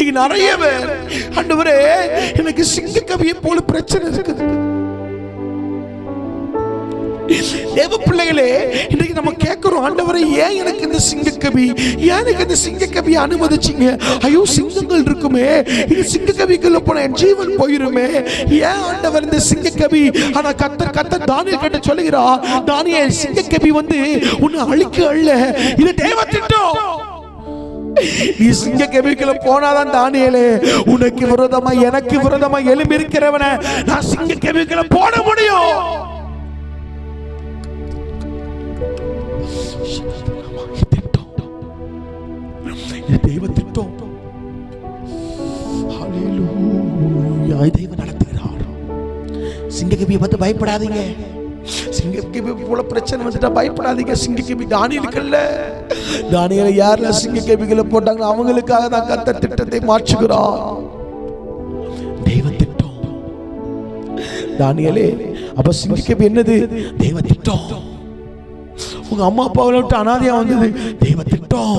இன்னைக்கு நிறைய பேர் ஆண்டவரே எனக்கு சிங்கக்கவியை போல பிரச்சனை இருக்குது. தேவ பிள்ளைகளே, இன்னைக்கு நம்ம கேட்கிறோம், ஆண்டவரே ஏன் எனக்கு இந்த சிங்கக்கவி, ஏன் எனக்கு இந்த சிங்கக்கவி அனுமதிச்சீங்க? ஐயோ சிங்கங்கள் இருக்குமே, இது சிங்கக்கவிக்குள்ள போன என் ஜீவன் போயிருமே, ஏன் ஆண்டவர் இந்த சிங்கக்கவி? ஆனா கத்த தானியேல் கிட்ட சொல்லுகிறா, தானியேல் சிங்கக்கவி உன்னை அழிக்க அல்ல, இது தேவ திட்டம். நீ சிங்கக்கவிக்குள்ள போனாதான் தானியேலே உனக்கு விரோதமா எனக்கு விரோதமா எழும்பி இருக்கிறவனை நான் சிங்கக்கவிக்குள்ள போட முடியும். தெய்வ திட்டம். ஹல்லேலூயா. தெய்வம் நடத்துகிறார். சிங்கக்கவியை பார்த்து பயப்படாதீங்க. சிங்கக்கவி போல பிரச்சனை வந்துட்டா பயப்படாதீங்க. சிங்கக்கவி தானியேலுக்கு இல்ல. தானியேலை யாரெல்லாம் சிங்கக்கவிகளை போட்டாங்க அவங்களுக்காக தான் கர்த்தர் திட்டத்தை மாற்றுகிறார். தெய்வ திட்டம். தானியேலே, அப்ப சிங்கக்கவி என்னது? தெய்வ திட்டம். உங்க அம்மா அப்பாவை விட்டு அனாதையா வந்தது தெய்வ திட்டம்.